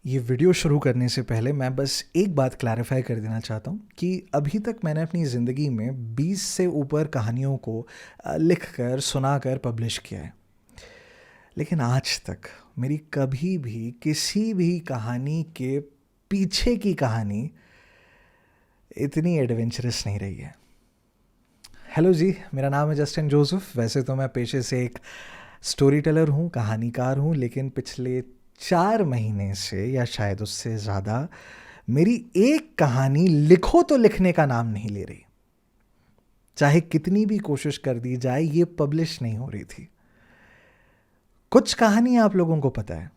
ये वीडियो शुरू करने से पहले मैं बस एक बात क्लैरिफाई कर देना चाहता हूँ कि अभी तक मैंने अपनी ज़िंदगी में 20 से ऊपर कहानियों को लिखकर सुनाकर पब्लिश किया है। लेकिन आज तक मेरी कभी भी किसी भी कहानी के पीछे की कहानी इतनी एडवेंचरस नहीं रही है। हेलो जी, मेरा नाम है जस्टिन जोसेफ। वैसे तो मैं पेशे से एक स्टोरी टेलर हूँ, कहानीकार हूँ, लेकिन पिछले 4 महीने से या शायद उससे ज़्यादा मेरी एक कहानी लिखो तो लिखने का नाम नहीं ले रही। चाहे कितनी भी कोशिश कर दी जाए, ये पब्लिश नहीं हो रही थी। कुछ कहानी आप लोगों को पता है,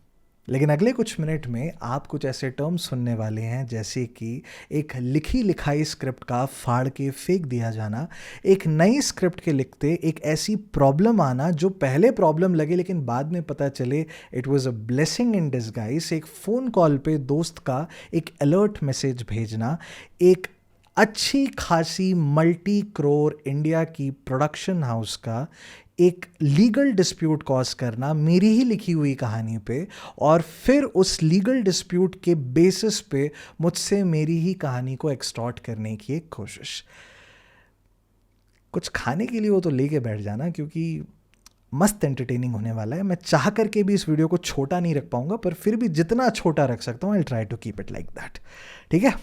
लेकिन अगले कुछ मिनट में आप कुछ ऐसे टर्म्स सुनने वाले हैं जैसे कि एक लिखी लिखाई स्क्रिप्ट का फाड़ के फेंक दिया जाना, एक नई स्क्रिप्ट के लिखते एक ऐसी प्रॉब्लम आना जो पहले प्रॉब्लम लगे लेकिन बाद में पता चले it was a blessing in disguise, एक फ़ोन कॉल पे दोस्त का एक अलर्ट मैसेज भेजना, एक अच्छी खासी मल्टी क्रोर इंडिया की प्रोडक्शन हाउस का एक लीगल डिस्प्यूट कॉज करना मेरी ही लिखी हुई कहानी पे, और फिर उस लीगल डिस्प्यूट के बेसिस पे मुझसे मेरी ही कहानी को एक्सटॉर्ट करने की एक कोशिश। कुछ खाने के लिए वो तो लेके बैठ जाना, क्योंकि मस्त एंटरटेनिंग होने वाला है। मैं चाह करके भी इस वीडियो को छोटा नहीं रख पाऊंगा, पर फिर भी जितना छोटा रख सकता हूँ I try to keep it like that. ठीक है,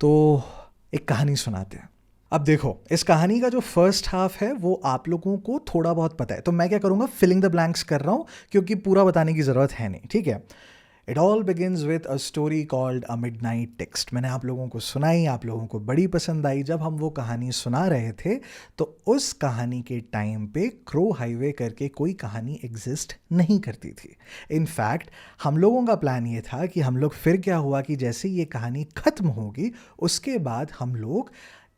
तो एक कहानी सुनाते हैं। अब देखो, इस कहानी का जो फर्स्ट हाफ है वो आप लोगों को थोड़ा बहुत पता है, तो मैं क्या करूँगा, फिलिंग द ब्लैंक्स कर रहा हूँ, क्योंकि पूरा बताने की ज़रूरत है नहीं। ठीक है। It all begins with a story called a midnight text. मैंने आप लोगों को सुनाई, आप लोगों को बड़ी पसंद आई। जब हम वो कहानी सुना रहे थे तो उस कहानी के टाइम पे क्रो हाईवे करके कोई कहानी एग्जिस्ट नहीं करती थी। इनफैक्ट हम लोगों का प्लान ये था कि हम लोग, फिर क्या हुआ कि जैसे ये कहानी ख़त्म होगी उसके बाद हम लोग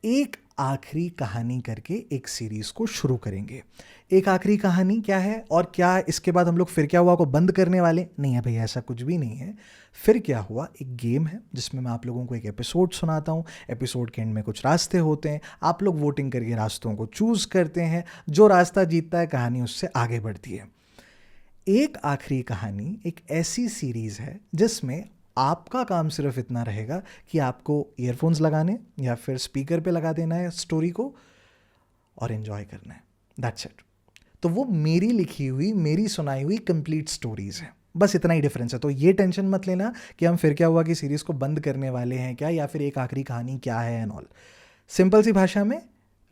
एक आखिरी कहानी करके एक सीरीज़ को शुरू करेंगे। एक आखिरी कहानी क्या है, और क्या इसके बाद हम लोग फिर क्या हुआ को बंद करने वाले नहीं है भैया, ऐसा कुछ भी नहीं है। फिर क्या हुआ एक गेम है जिसमें मैं आप लोगों को एक एपिसोड सुनाता हूँ। एपिसोड के एंड में कुछ रास्ते होते हैं, आप लोग वोटिंग करके रास्तों को चूज़ करते हैं। जो रास्ता जीतता है कहानी उससे आगे बढ़ती है। एक आखिरी कहानी एक ऐसी सीरीज़ है जिसमें आपका काम सिर्फ इतना रहेगा कि आपको ईयरफोन्स लगाने या फिर स्पीकर पे लगा देना है स्टोरी को और एंजॉय करना है। That's it. तो वो मेरी लिखी हुई, मेरी सुनाई हुई कंप्लीट स्टोरीज है, बस इतना ही डिफरेंस है। तो ये टेंशन मत लेना कि हम फिर क्या हुआ कि सीरीज़ को बंद करने वाले हैं क्या, या फिर एक आखिरी कहानी क्या है एंड ऑल। सिंपल सी भाषा में,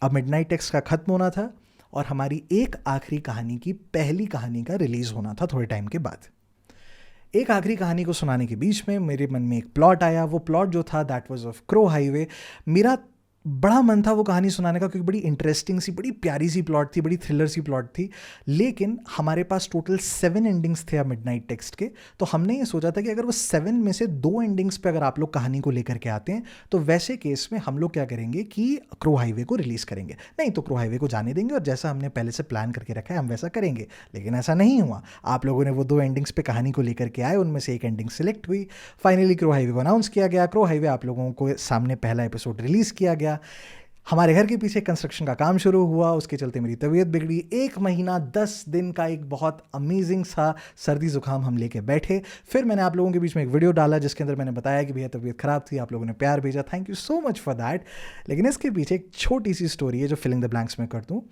अब मिडनाइट टेक्स्ट का ख़त्म होना था और हमारी एक आखिरी कहानी की पहली कहानी का रिलीज़ होना था थोड़े टाइम के बाद। एक आखिरी कहानी को सुनाने के बीच में मेरे मन में एक प्लॉट आया। वो प्लॉट जो था that was of crow highway. मेरा बड़ा मन था वो कहानी सुनाने का, क्योंकि बड़ी इंटरेस्टिंग सी, बड़ी प्यारी सी प्लॉट थी, बड़ी थ्रिलर सी प्लॉट थी। लेकिन हमारे पास टोटल 7 एंडिंग्स थे अब मिडनाइट टेक्स्ट के। तो हमने ये सोचा था कि अगर वो 7 में से 2 एंडिंग्स पे अगर आप लोग कहानी को लेकर के आते हैं तो वैसे केस में हम लोग क्या करेंगे कि क्रो हाईवे को रिलीज़ करेंगे। नहीं तो क्रो हाईवे को जाने देंगे और जैसा हमने पहले से प्लान करके रखा है हम वैसा करेंगे। लेकिन ऐसा नहीं हुआ। आप लोगों ने वो 2 एंडिंग्स पे कहानी को लेकर के आए, उनमें से एक एंडिंग सेलेक्ट हुई। फाइनली क्रो हाईवे को अनाउंस किया गया। क्रो हाईवे आप लोगों को सामने पहला एपिसोड रिलीज़ किया गया। हमारे घर के पीछे कंस्ट्रक्शन का काम शुरू हुआ, उसके चलते मेरी तबीयत बिगड़ी। 1 महीना 10 दिन का एक बहुत अमेजिंग सा सर्दी जुकाम हम लेके बैठे। फिर मैंने आप लोगों के बीच में एक वीडियो डाला जिसके अंदर मैंने बताया कि भैया तबीयत ख़राब थी, आप लोगों ने प्यार भेजा, thank you so much for that. लेकिन इसके पीछे एक छोटी सी स्टोरी है जो फिलिंग द ब्लैंक्स में कर दूँ।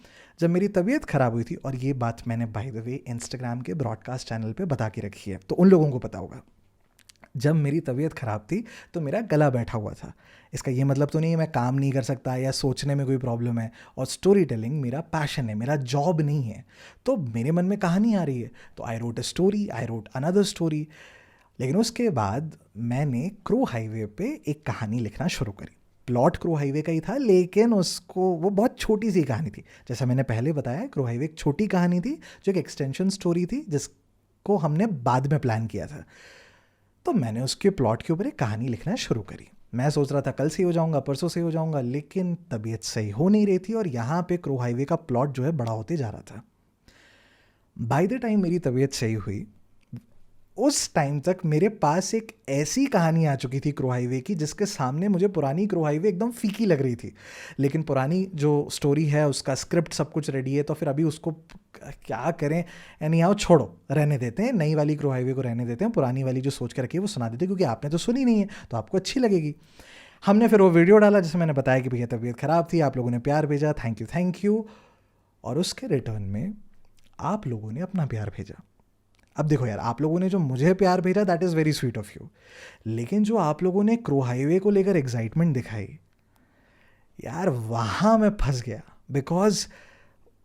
जब मेरी तबीयत ख़राब हुई थी, और ये बात मैंने बाय द वे इंस्टाग्राम के ब्रॉडकास्ट चैनल पर बता के रखी है तो उन लोगों को पता होगा, जब मेरी तबीयत ख़राब थी तो मेरा गला बैठा हुआ था। इसका ये मतलब तो नहीं है मैं काम नहीं कर सकता या सोचने में कोई प्रॉब्लम है, और स्टोरी टेलिंग मेरा पैशन है, मेरा जॉब नहीं है। तो मेरे मन में कहानी आ रही है तो I wrote a story, I wrote another story. लेकिन उसके बाद मैंने क्रो हाईवे पे एक कहानी लिखना शुरू करी। प्लॉट क्रो हाईवे का ही था, लेकिन उसको, वो बहुत छोटी सी कहानी थी। जैसा मैंने पहले बताया, क्रो हाईवे एक छोटी कहानी थी जो एक एक्सटेंशन स्टोरी थी जिसको हमने बाद में प्लान किया था। तो मैंने उसके प्लॉट के ऊपर एक कहानी लिखना शुरू करी। मैं सोच रहा था कल से हो जाऊंगा, परसों से हो जाऊंगा, लेकिन तबीयत सही हो नहीं रही थी और यहाँ पे क्रो हाईवे का प्लॉट जो है बड़ा होते जा रहा था। बाय द टाइम मेरी तबीयत सही हुई, उस टाइम तक मेरे पास एक ऐसी कहानी आ चुकी थी क्रो हाईवे की जिसके सामने मुझे पुरानी क्रो हाईवे एकदम फीकी लग रही थी। लेकिन पुरानी जो स्टोरी है उसका स्क्रिप्ट सब कुछ रेडी है, तो फिर अभी उसको क्या करें, यानी आओ छोड़ो, रहने देते हैं, नई वाली क्रो हाईवे को रहने देते हैं, पुरानी वाली जो सोच के रखी है वो सुना देते हैं, क्योंकि आपने तो सुनी नहीं है तो आपको अच्छी लगेगी। हमने फिर वो वीडियो डाला जैसे मैंने बताया कि भैया तबीयत ख़राब थी, आप लोगों ने प्यार भेजा, थैंक यू थैंक यू। और उसके रिटर्न में आप लोगों ने अपना प्यार भेजा। अब देखो यार, आप लोगों ने जो मुझे प्यार भेजा that is very sweet of you, लेकिन जो आप लोगों ने क्रो हाईवे को लेकर एक्साइटमेंट दिखाई, यार वहाँ मैं फंस गया। बिकॉज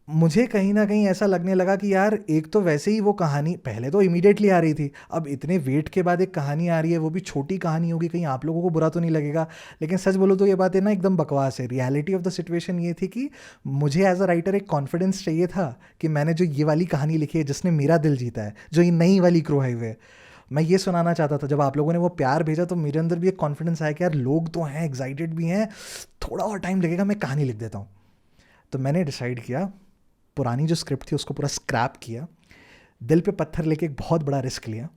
मुझे कहीं ना कहीं ऐसा लगने लगा कि यार एक तो वैसे ही वो कहानी पहले तो इमीडिएटली आ रही थी, अब इतने वेट के बाद एक कहानी आ रही है, वो भी छोटी कहानी होगी, कहीं आप लोगों को बुरा तो नहीं लगेगा। लेकिन सच बोलो तो ये बातें ना एकदम बकवास है। रियलिटी ऑफ द सिचुएशन ये थी कि मुझे एज अ राइटर एक कॉन्फिडेंस चाहिए था कि मैंने जो ये वाली कहानी लिखी है जिसने मेरा दिल जीता है, जो ये नई वाली क्रो हाईवे, मैं ये सुनाना चाहता था। जब आप लोगों ने वो प्यार भेजा तो मेरे अंदर भी एक कॉन्फिडेंस आया कि यार लोग तो हैं, एक्साइटेड भी हैं, थोड़ा और टाइम लगेगा, मैं कहानी लिख देता हूँ। तो मैंने डिसाइड किया, पुरानी जो स्क्रिप्ट थी उसको पूरा स्क्रैप किया, दिल पे पत्थर लेके एक बहुत बड़ा रिस्क लिया,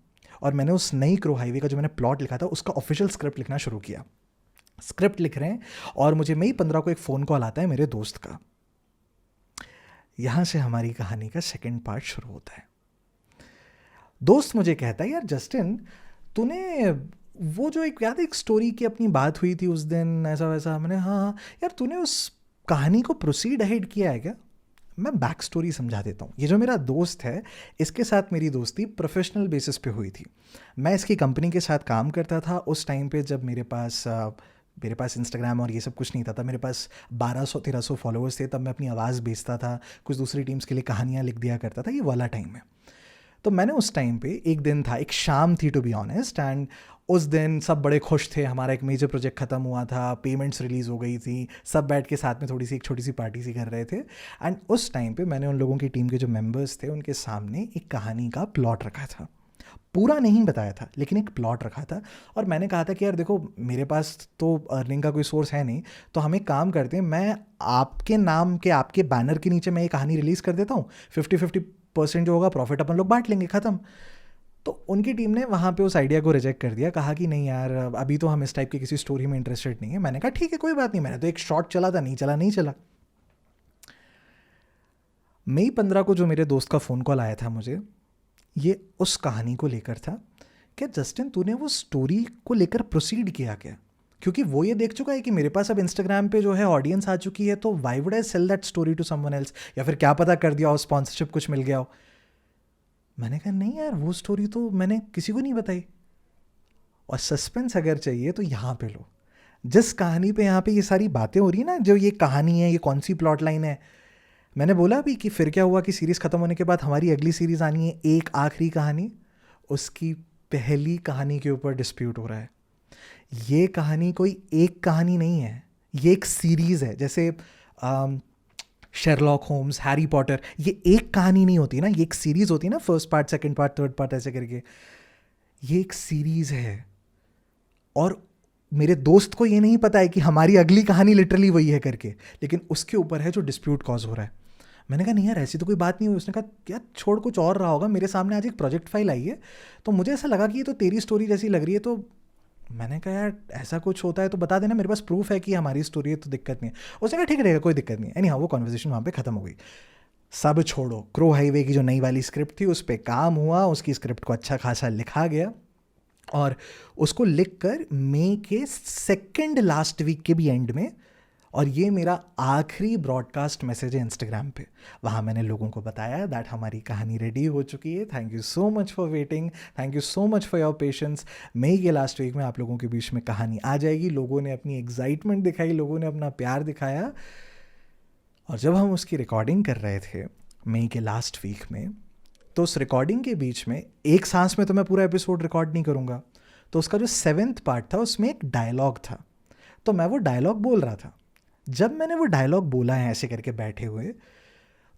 और मैंने उस नई क्रो हाईवे का जो मैंने प्लॉट लिखा था उसका ऑफिशियल स्क्रिप्ट लिखना शुरू किया। स्क्रिप्ट लिख रहे हैं और मुझे मई 15 को एक फ़ोन कॉल आता है मेरे दोस्त का। यहाँ से हमारी कहानी का सेकेंड पार्ट शुरू होता है। दोस्त मुझे कहता है, यार जस्टिन, तूने वो जो एक याद है एक स्टोरी की अपनी बात हुई थी उस दिन, ऐसा वैसा। मैंने हाँ हाँ यार, तूने उस कहानी को प्रोसीड अहेड किया है क्या? मैं बैक स्टोरी समझा देता हूँ। ये जो मेरा दोस्त है, इसके साथ मेरी दोस्ती प्रोफेशनल बेसिस पे हुई थी। मैं इसकी कंपनी के साथ काम करता था उस टाइम पे, जब मेरे पास इंस्टाग्राम और ये सब कुछ नहीं था। मेरे पास 1200-1300 फॉलोअर्स थे। तब मैं अपनी आवाज़ बेचता था, कुछ दूसरी टीम्स के लिए कहानियाँ लिख दिया करता था, ये वाला टाइम है। तो मैंने उस टाइम पे एक दिन था, एक शाम थी टू बी ऑनेस्ट, एंड उस दिन सब बड़े खुश थे, हमारा एक मेजर प्रोजेक्ट ख़त्म हुआ था, पेमेंट्स रिलीज़ हो गई थी, सब बैठ के साथ में थोड़ी सी एक छोटी सी पार्टी सी कर रहे थे। एंड उस टाइम पे मैंने उन लोगों की टीम के जो मेंबर्स थे उनके सामने एक कहानी का प्लॉट रखा था। पूरा नहीं बताया था लेकिन एक प्लॉट रखा था, और मैंने कहा था कि यार देखो, मेरे पास तो अर्निंग का कोई सोर्स है नहीं, तो हम एक काम करते हैं, मैं आपके नाम के, आपके बैनर के नीचे मैं ये कहानी रिलीज़ कर देता हूँ, 50-50% जो होगा प्रॉफिट अपन लोग बांट लेंगे, ख़त्म। तो उनकी टीम ने वहाँ पे उस आइडिया को रिजेक्ट कर दिया, कहा कि नहीं यार, अभी तो हम इस टाइप की किसी स्टोरी में इंटरेस्टेड नहीं है। मैंने कहा ठीक है, कोई बात नहीं, मैंने तो एक शॉट चला था, नहीं चला नहीं चला। मई 15 को जो मेरे दोस्त का फ़ोन कॉल आया था मुझे, ये उस कहानी को लेकर था। क्या जस्टिन, तूने वो स्टोरी को लेकर प्रोसीड किया क्या? क्योंकि वो ये देख चुका है कि मेरे पास अब इंस्टाग्राम पे जो है ऑडियंस आ चुकी है, तो why would I sell that story to someone else? या फिर क्या पता कर दिया हो, स्पॉन्सरशिप कुछ मिल गया हो। मैंने कहा नहीं यार, वो स्टोरी तो मैंने किसी को नहीं बताई। और सस्पेंस अगर चाहिए तो यहाँ पे लो, जिस कहानी पे यहाँ पे ये सारी बातें हो रही है ना, जो ये कहानी है, ये कौन सी प्लॉट लाइन है, मैंने बोला भी कि फिर क्या हुआ कि सीरीज़ ख़त्म होने के बाद हमारी अगली सीरीज़ आनी है, एक आखिरी कहानी, उसकी पहली कहानी के ऊपर डिस्प्यूट हो रहा है। ये कहानी कोई एक कहानी नहीं है, ये एक सीरीज़ है। जैसे शेरलॉक होम्स, हैरी पॉटर, ये एक कहानी नहीं होती ना, ये एक सीरीज़ होती है ना, first part, second part, third part, ऐसे करके। ये एक सीरीज़ है, और मेरे दोस्त को ये नहीं पता है कि हमारी अगली कहानी लिटरली वही है करके, लेकिन उसके ऊपर है जो डिस्प्यूट कॉज हो रहा है। मैंने कहा नहीं यार, ऐसी तो कोई बात नहीं हुई। उसने कहा यार छोड़, कुछ और रहा होगा, मेरे सामने आज एक प्रोजेक्ट फाइल आई है, तो मुझे ऐसा लगा कि ये तो तेरी स्टोरी जैसी लग रही है। तो मैंने कहा यार ऐसा कुछ होता है तो बता देना, मेरे पास प्रूफ है कि हमारी स्टोरी है, तो दिक्कत नहीं है। उसने कहा ठीक रहेगा, कोई दिक्कत नहीं है। एनी हाँ, वो कॉन्वर्सेशन वहाँ पे ख़त्म हो गई। सब छोड़ो, क्रो हाईवे की जो नई वाली स्क्रिप्ट थी उस पर काम हुआ, उसकी स्क्रिप्ट को अच्छा खासा लिखा गया, और उसको लिखकर मई के सेकंड लास्ट वीक के भी एंड में, और ये मेरा आखिरी ब्रॉडकास्ट मैसेज है इंस्टाग्राम पे, वहाँ मैंने लोगों को बताया दैट हमारी कहानी रेडी हो चुकी है, thank you so much for waiting, thank you so much for your patience. मई के लास्ट वीक में आप लोगों के बीच में कहानी आ जाएगी। लोगों ने अपनी एक्साइटमेंट दिखाई, लोगों ने अपना प्यार दिखाया, और जब हम उसकी रिकॉर्डिंग कर रहे थे मई के लास्ट वीक में, तो उस रिकॉर्डिंग के बीच में एक सांस में तो मैं पूरा एपिसोड रिकॉर्ड नहीं करूँगा, तो उसका जो 7th पार्ट था उसमें एक डायलॉग था, तो मैं वो डायलॉग बोल रहा था। जब मैंने वो डायलॉग बोला है ऐसे करके बैठे हुए,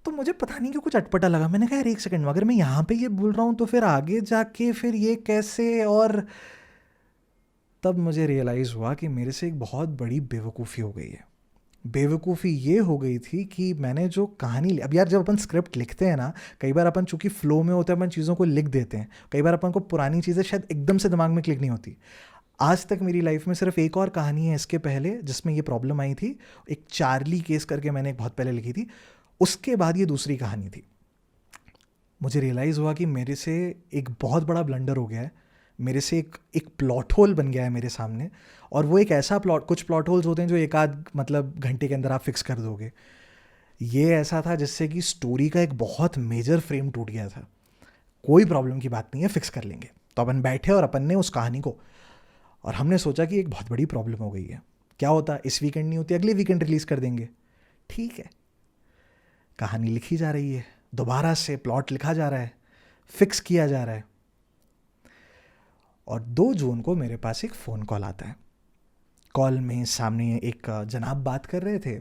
तो मुझे पता नहीं क्यों कुछ अटपटा लगा। मैंने कहा यार एक सेकंड, अगर मैं यहाँ पे ये बोल रहा हूँ तो फिर आगे जाके फिर ये कैसे, और तब मुझे रियलाइज़ हुआ कि मेरे से एक बहुत बड़ी बेवकूफ़ी हो गई है। बेवकूफ़ी ये हो गई थी कि मैंने जो कहानी, अब यार जब अपन स्क्रिप्ट लिखते हैं ना, कई बार अपन चूंकि फ्लो में होते हैं, अपन चीज़ों को लिख देते हैं, कई बार अपन को पुरानी चीज़ें शायद एकदम से दिमाग में क्लिक नहीं होती। आज तक मेरी लाइफ में सिर्फ एक और कहानी है इसके पहले जिसमें ये प्रॉब्लम आई थी। एक चार्ली केस करके मैंने एक बहुत पहले लिखी थी, उसके बाद ये दूसरी कहानी थी। मुझे रियलाइज़ हुआ कि मेरे से एक बहुत बड़ा ब्लंडर हो गया है, मेरे से एक एक प्लॉट होल बन गया है मेरे सामने। और वो एक ऐसा प्लॉट, कुछ प्लॉट होल्स होते हैं जो एक आध मतलब घंटे के अंदर आप फिक्स कर दोगे। ये ऐसा था जिससे कि स्टोरी का एक बहुत मेजर फ्रेम टूट गया था। कोई प्रॉब्लम की बात नहीं है, फिक्स कर लेंगे। तो अपन बैठे और अपन ने उस कहानी को, और हमने सोचा कि एक बहुत बड़ी प्रॉब्लम हो गई है। क्या होता, इस वीकेंड नहीं होती, अगले वीकेंड रिलीज़ कर देंगे। ठीक है, कहानी लिखी जा रही है, दोबारा से प्लॉट लिखा जा रहा है, फिक्स किया जा रहा है। और 2 जून को मेरे पास एक फ़ोन कॉल आता है। कॉल में सामने एक जनाब बात कर रहे थे,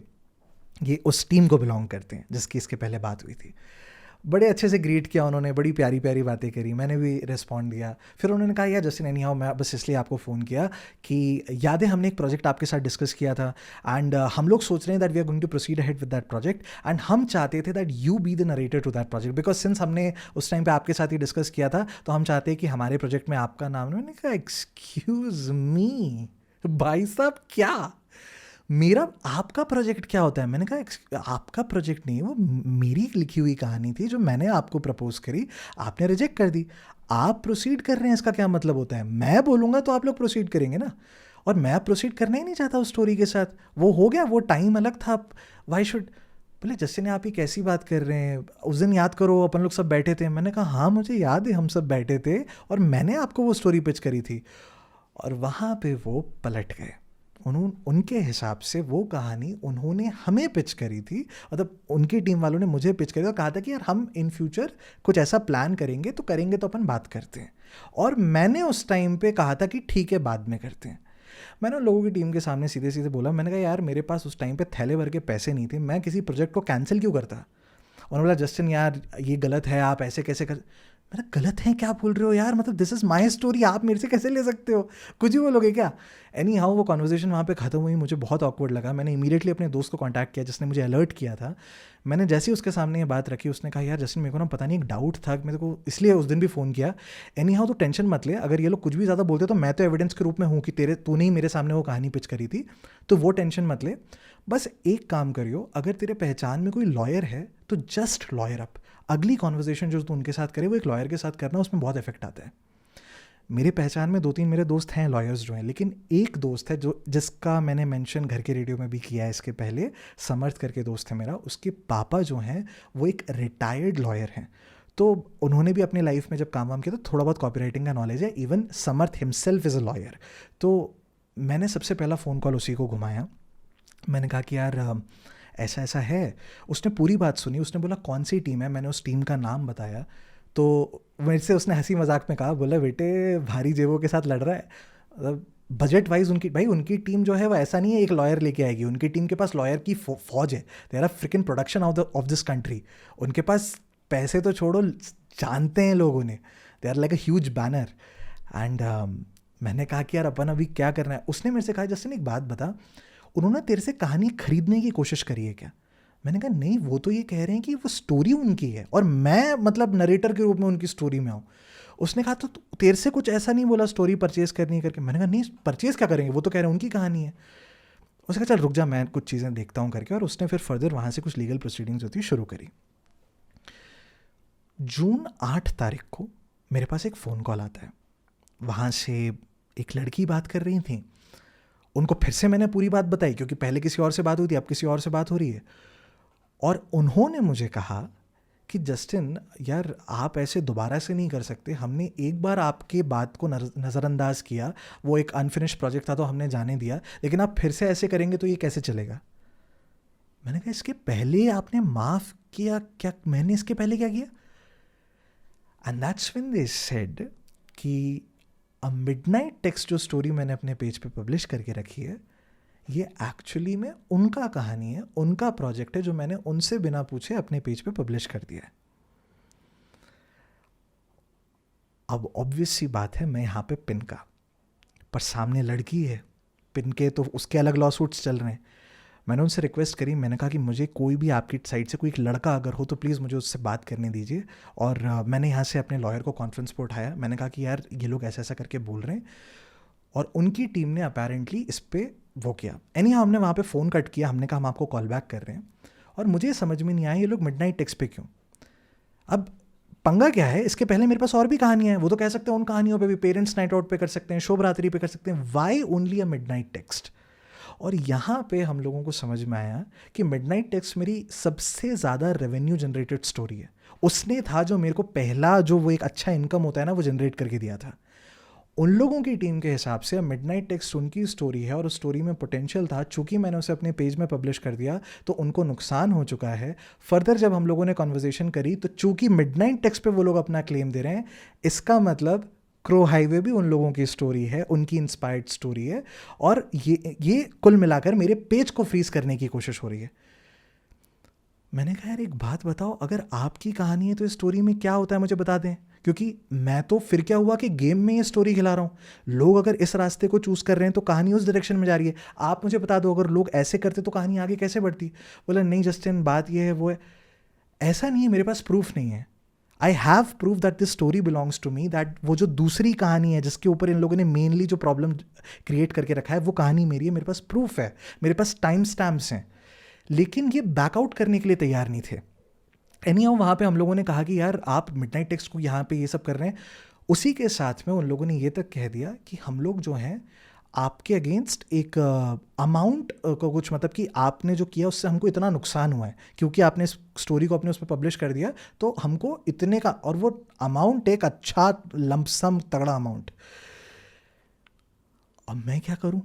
ये उस टीम को बिलोंग करते हैं जिसकी इसके पहले बात हुई थी। बड़े अच्छे से ग्रीट किया उन्होंने, बड़ी प्यारी प्यारी बातें करी, मैंने भी रिस्पॉन्ड दिया। फिर उन्होंने कहा यार जस्टिन, एनी हाउ मैं बस इसलिए आपको फ़ोन किया कि याद है हमने एक प्रोजेक्ट आपके साथ डिस्कस किया था, एंड हम लोग सोच रहे हैं that we are going to proceed ahead with that project, and हम चाहते थे that you be the narrator to that project, because since हमने उस टाइम पे आपके साथ ही डिस्कस किया था, तो हम चाहते हैं कि हमारे प्रोजेक्ट में आपका नाम। मैंने कहा एक्सक्यूज़ मी भाई साहब, क्या मेरा आपका प्रोजेक्ट क्या होता है? मैंने कहा आपका प्रोजेक्ट नहीं, वो मेरी लिखी हुई कहानी थी जो मैंने आपको प्रपोज करी, आपने रिजेक्ट कर दी। आप प्रोसीड कर रहे हैं, इसका क्या मतलब होता है? मैं बोलूँगा तो आप लोग प्रोसीड करेंगे ना, और मैं प्रोसीड करना ही नहीं चाहता उस स्टोरी के साथ। वो हो गया, वो टाइम अलग था। वाई शुड, बोले जस्टिन आप ही कैसी बात कर रहे हैं, उस दिन याद करो अपन लोग सब बैठे थे। मैंने कहा हाँ मुझे याद है, हम सब बैठे थे और मैंने आपको वो स्टोरी पिच करी थी। और वहाँ पे वो पलट गए। उनके हिसाब से वो कहानी उन्होंने हमें पिच करी थी, मतलब उनकी टीम वालों ने मुझे पिच करी और कहा था कि यार हम इन फ्यूचर कुछ ऐसा प्लान करेंगे, तो करेंगे तो अपन बात करते हैं। और मैंने उस टाइम पे कहा था कि ठीक है बाद में करते हैं। मैंने उन लोगों की टीम के सामने सीधे सीधे बोला, मैंने कहा यार मेरे पास उस टाइम पे थैले भर के पैसे नहीं थे, मैं किसी प्रोजेक्ट को कैंसिल क्यों करता। उन्होंने बोला जस्टिन यार ये गलत है, आप ऐसे कैसे कर। मैंने गलत है क्या बोल रहे हो यार, मतलब दिस इज़ माई स्टोरी, आप मेरे से कैसे ले सकते हो, कुछ ही बोलोगे क्या। एनी हाउ वो कॉन्वर्जेसन वहाँ पे ख़त्म हुई, मुझे बहुत ऑकवर्ड लगा। मैंने इमीडिएटली अपने दोस्त को कॉन्टैक्ट किया जिसने मुझे अलर्ट किया था। मैंने जैसे ही उसके सामने ये बात रखी, उसने कहा यार जस्टिन मेरे को ना पता नहीं एक डाउट था, मेरे को इसलिए उस दिन भी फ़ोन किया। एनी हाउ तो टेंशन मत ले, अगर ये लोग कुछ भी ज़्यादा बोलते तो मैं तो एविडेंस के रूप में हूँ कि तूने ही मेरे सामने वो कहानी पिच करी थी, तो वो टेंशन मत ले। बस एक काम करियो, अगर तेरे पहचान में कोई लॉयर है तो जस्ट लॉयर अप। अगली कॉन्वर्जेशन जो तू उनके साथ करे वो एक लॉयर के साथ करना, उसमें बहुत इफेक्ट आता है। मेरे पहचान में 2-3 मेरे दोस्त हैं लॉयर्स जो हैं, लेकिन एक दोस्त है जो जिसका मैंने मेंशन घर के रेडियो में भी किया है इसके पहले, समर्थ करके दोस्त है मेरा, उसके पापा जो हैं वो एक रिटायर्ड लॉयर हैं। तो उन्होंने भी अपनी लाइफ में जब काम वाम किया तो थोड़ा बहुत कॉपीराइटिंग का नॉलेज है। Even Samarth himself is a lawyer. तो मैंने सबसे पहला फ़ोन कॉल उसी को घुमाया। मैंने कहा कि यार ऐसा ऐसा है। उसने पूरी बात सुनी, उसने बोला कौन सी टीम है, मैंने उस टीम का नाम बताया। तो मेरे से उसने हंसी मजाक में कहा, बोला बेटे भारी जेबों के साथ लड़ रहा है, मतलब बजट वाइज उनकी, भाई उनकी टीम जो है वो ऐसा नहीं है एक लॉयर लेके आएगी, उनकी टीम के पास लॉयर की फौज है। They are frickin production of this country. उनके पास पैसे तो छोड़ो, जानते हैं लोग उन्हें, they are like a huge banner. And मैंने कहा कि यार अपन अभी क्या करना है। उसने मेरे से कहा जस्टिन एक बात बता, उन्होंने तेरे से कहानी खरीदने की कोशिश करी है क्या। मैंने कहा नहीं, वो तो ये कह रहे हैं कि वो स्टोरी उनकी है और मैं मतलब नरेटर के रूप में उनकी स्टोरी में हूँ। उसने कहा तो तेरे से कुछ ऐसा नहीं बोला स्टोरी परचेज करनी है करके। मैंने कहा नहीं परचेज क्या करेंगे, वो तो कह रहे हैं उनकी कहानी है। उसने कहा चल रुक जा मैं कुछ चीज़ें देखता हूँ करके, और उसने फिर फर्दर वहाँ से कुछ लीगल प्रोसीडिंग्स होती शुरू करी। जून 8 तारीख को मेरे पास एक फ़ोन कॉल आता है, वहाँ से एक लड़की बात कर रही थी। उनको फिर से मैंने पूरी बात बताई क्योंकि पहले किसी और से बात हुई थी, अब किसी और से बात हो रही है। और उन्होंने मुझे कहा कि जस्टिन यार आप ऐसे दोबारा से नहीं कर सकते, हमने एक बार आपके बात को नज़रअंदाज किया, वो एक अनफिनिश प्रोजेक्ट था तो हमने जाने दिया, लेकिन आप फिर से ऐसे करेंगे तो ये कैसे चलेगा। मैंने कहा इसके पहले आपने माफ़ किया क्या, मैंने इसके पहले क्या किया। And that's when they said कि अ मिडनाइट टेक्स्ट जो स्टोरी मैंने अपने पेज पे पब्लिश करके रखी है, ये एक्चुअली में उनका कहानी है, उनका प्रोजेक्ट है जो मैंने उनसे बिना पूछे अपने पेज पे पब्लिश कर दिया है। अब ऑब्वियस सी बात है मैं यहाँ पे पिन का, पर सामने लड़की है, पिन के तो उसके अलग लॉ सूट्स चल रहे हैं। मैंने उनसे रिक्वेस्ट करी, मैंने कहा कि मुझे कोई भी आपकी साइड से कोई एक लड़का अगर हो तो प्लीज़ मुझे उससे बात करने दीजिए। और मैंने यहाँ से अपने लॉयर को कॉन्फ्रेंस पर उठाया, मैंने कहा कि यार ये लोग ऐसा ऐसा करके बोल रहे हैं, और उनकी टीम ने अपेरेंटली इस पर वो किया। एनी हमने वहाँ पे फ़ोन कट किया, हमने कहा हम आपको कॉल बैक कर रहे हैं। और मुझे समझ में नहीं आया ये लोग मिडनाइट टेक्स्ट पे क्यों। अब पंगा क्या है, इसके पहले मेरे पास और भी कहानियां हैं, वो तो कह सकते हैं उन कहानियों पे भी पेरेंट्स नाइट आउट पे कर सकते हैं, शोभ रात्रि पे कर सकते हैं, why only a midnight text. और यहाँ पे हम लोगों को समझ में आया कि मिडनाइट टेक्स्ट मेरी सबसे ज़्यादा रेवेन्यू जनरेटेड स्टोरी है। उसने था जो मेरे को पहला जो वो एक अच्छा इनकम होता है ना वो जनरेट करके दिया था। उन लोगों की टीम के हिसाब से मिडनाइट टेक्स्ट उनकी स्टोरी है और उस स्टोरी में पोटेंशियल था, चूंकि मैंने उसे अपने पेज में पब्लिश कर दिया तो उनको नुकसान हो चुका है। फर्दर जब हम लोगों ने कॉन्वर्जेशन करी तो चूंकि मिडनाइट टेक्स्ट पे वो लोग अपना क्लेम दे रहे हैं, इसका मतलब क्रो हाईवे भी उन लोगों की स्टोरी है, उनकी इंस्पायर्ड स्टोरी है, और ये कुल मिलाकर मेरे पेज को फ्रीज करने की कोशिश हो रही है। मैंने कहा यार एक बात बताओ, अगर आपकी कहानी है तो इस स्टोरी में क्या होता है मुझे बता दें, क्योंकि मैं तो फिर क्या हुआ कि गेम में ये स्टोरी खिला रहा हूँ, लोग अगर इस रास्ते को चूज़ कर रहे हैं तो कहानी उस डायरेक्शन में जा रही है, आप मुझे बता दो अगर लोग ऐसे करते तो कहानी आगे कैसे बढ़ती। बोला नहीं जस्टिन बात ये है वो है, ऐसा नहीं है, मेरे पास प्रूफ नहीं है। I have proof that this story belongs to me, that वो जो दूसरी कहानी है जिसके ऊपर इन लोगों ने मेनली जो प्रॉब्लम क्रिएट करके रखा है वो कहानी मेरी है, मेरे पास प्रूफ है, मेरे पास टाइम स्टैम्प्स हैं। लेकिन ये बैकआउट करने के लिए तैयार नहीं थे। एनीहाउ वहाँ पे हम लोगों ने कहा कि यार आप मिडनाइट टेक्स्ट को यहाँ पे ये सब कर रहे हैं। उसी के साथ में उन लोगों ने ये तक कह दिया कि हम लोग जो हैं आपके अगेंस्ट एक अमाउंट को कुछ, मतलब कि आपने जो किया उससे हमको इतना नुकसान हुआ है क्योंकि आपने इस स्टोरी को अपने उस पर पब्लिश कर दिया, तो हमको इतने का, और वो अमाउंट एक अच्छा लंपसम तगड़ा अमाउंट। अब मैं क्या करूं,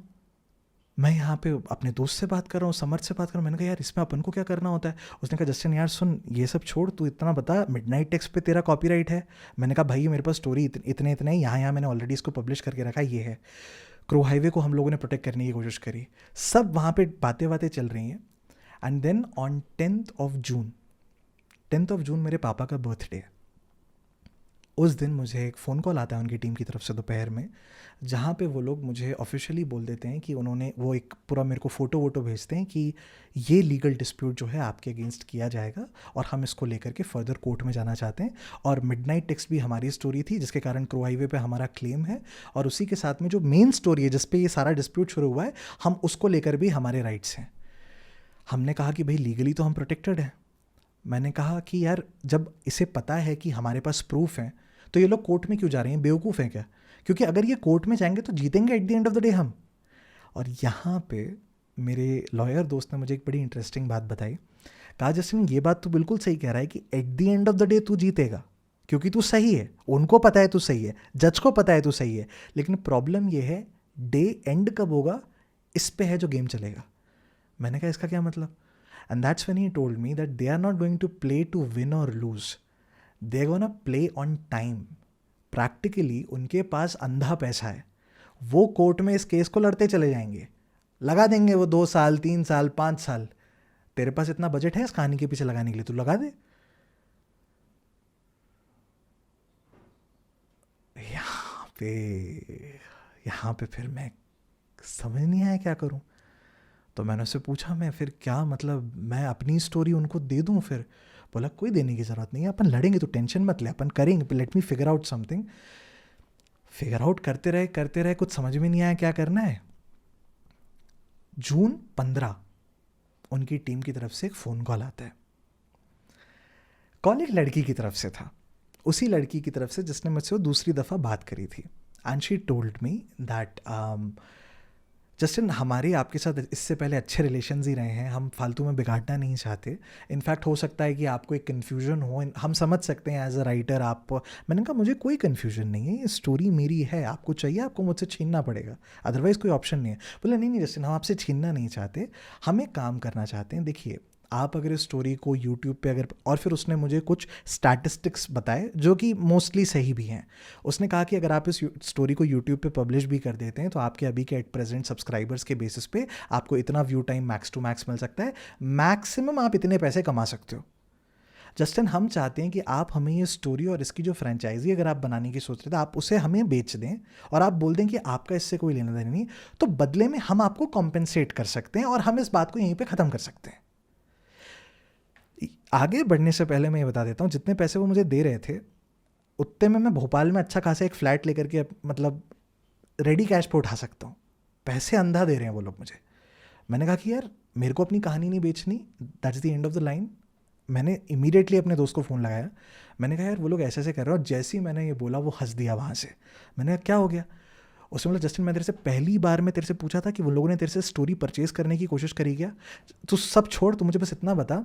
मैं यहाँ पे अपने दोस्त से बात कर रहा हूँ, समर्थ से बात कर रहा हूँ, मैंने कहा यार इसमें अपन को क्या करना होता है। उसने कहा जस्टिन यार सुन ये सब छोड़, तू इतना बता मिडनाइट टेक्स्ट पे तेरा कॉपीराइट है। मैंने कहा भाई मेरे पास स्टोरी इतने इतने ही यहाँ मैंने ऑलरेडी इसको पब्लिश करके रखा है, ये है। क्रो हाईवे को हम लोगों ने प्रोटेक्ट करने की कोशिश करी, सब वहाँ पे बातें बातें चल रही हैं। And then on 10th of June मेरे पापा का बर्थडे है। उस दिन मुझे एक फ़ोन कॉल आता है उनकी टीम की तरफ से दोपहर में, जहाँ पे वो लोग मुझे ऑफिशियली बोल देते हैं कि उन्होंने वो एक पूरा मेरे को फ़ोटो वोटो भेजते हैं कि ये लीगल डिस्प्यूट जो है आपके अगेंस्ट किया जाएगा और हम इसको लेकर के फर्दर कोर्ट में जाना चाहते हैं। और मिडनाइट टेक्स्ट भी हमारी स्टोरी थी जिसके कारण क्रो हाईवे पे हमारा क्लेम है, और उसी के साथ में जो मेन स्टोरी है जिस पे ये सारा डिस्प्यूट शुरू हुआ है, हम उसको लेकर भी हमारे राइट्स हैं। हमने कहा कि भाई लीगली तो हम प्रोटेक्टेड हैं। मैंने कहा कि यार जब इसे पता है कि हमारे पास प्रूफ है तो ये लोग कोर्ट में क्यों जा रहे हैं, बेवकूफ़ हैं क्या? क्योंकि अगर ये कोर्ट में जाएंगे तो जीतेंगे eight the end of the day हम। और यहाँ पे मेरे लॉयर दोस्त ने मुझे एक बड़ी इंटरेस्टिंग बात बताई। कहा जस्टिन ये बात तो बिल्कुल सही कह रहा है कि at the end of the day तू जीतेगा क्योंकि तू सही है, उनको पता है तू सही है, जज को पता है तू सही है, लेकिन प्रॉब्लम ये है डे एंड कब होगा इस पे है जो गेम चलेगा। मैंने कहा इसका क्या मतलब? And that's when he told me that they are not going to play to win और lose, they are gonna play on time. Practically उनके पास अंधा पैसा है, वो कोर्ट में इस केस को लड़ते चले जाएंगे, लगा देंगे वो 2 साल 3 साल 5 साल। तेरे पास इतना बजट है इस कहानी के पीछे लगाने के लिए, तू लगा दे। यहाँ पे फिर मैं समझ नहीं आया क्या करूं। तो मैंने उससे पूछा मैं फिर क्या मतलब मैं अपनी स्टोरी उनको दे दूं फिर? बोला कोई देने की ज़रूरत नहीं है, अपन लड़ेंगे तो टेंशन मत ले, अपन करेंगे, let me figure out something. Figure out करते रहे, कुछ समझ में नहीं आया क्या करना है। जून 15 उनकी टीम की तरफ से एक फ़ोन कॉल आता है। कॉल एक लड़की की तरफ से था, उसी लड़की की तरफ से जिसने मुझसे वो दूसरी दफ़ा बात करी थी। And she told me that Justin हमारे आपके साथ इससे पहले अच्छे रिलेशंस ही रहे हैं, हम फालतू में बिगाड़ना नहीं चाहते। इनफैक्ट हो सकता है कि आपको एक कन्फ्यूजन हो, हम समझ सकते हैं एज अ राइटर आप। मैंने कहा मुझे कोई कन्फ्यूजन नहीं है, ये स्टोरी मेरी है, आपको चाहिए आपको मुझसे छीनना पड़ेगा, अदरवाइज़ कोई ऑप्शन नहीं है। बोले नहीं जस्टिन हम आपसे छीनना नहीं चाहते, हम एक काम करना चाहते हैं। देखिए आप अगर इस स्टोरी को यूट्यूब पे अगर, और फिर उसने मुझे कुछ स्टैटिस्टिक्स बताए जो कि मोस्टली सही भी हैं। उसने कहा कि अगर आप इस स्टोरी को यूट्यूब पे पब्लिश भी कर देते हैं तो आपके अभी के एट प्रेजेंट सब्सक्राइबर्स के बेसिस पे आपको इतना view time max to max मिल सकता है, मैक्सिमम आप इतने पैसे कमा सकते हो। जस्टिन हम चाहते हैं कि आप हमें ये स्टोरी और इसकी जो फ्रेंचाइजी अगर आप बनाने की सोच रहे थे आप उसे हमें बेच दें और आप बोल दें कि आपका इससे कोई लेना देना नहीं, तो बदले में हम आपको कॉम्पेंसेट कर सकते हैं और हम इस बात को यहीं पे ख़त्म कर सकते हैं। आगे बढ़ने से पहले मैं ये बता देता हूँ, जितने पैसे वो मुझे दे रहे थे उतने में मैं भोपाल में अच्छा खासा एक फ्लैट लेकर के मतलब रेडी कैश पे उठा सकता हूँ। पैसे अंधा दे रहे हैं वो लोग मुझे। मैंने कहा कि यार मेरे को अपनी कहानी नहीं बेचनी, that's the end of the line. मैंने इमीडिएटली अपने दोस्त को फ़ोन लगाया, मैंने कहा यार वो लोग ऐसे ऐसे कर रहे हो, और जैसे ही मैंने ये बोला वो हंस दिया वहाँ से। मैंने कहा क्या हो गया? उसने बोला जस्टिन मैं तेरे से पहली बार मैं तेरे से पूछा था कि वो लोगों ने तेरे से स्टोरी परचेज करने की कोशिश करी क्या? तू सब छोड़, तू मुझे बस इतना बता,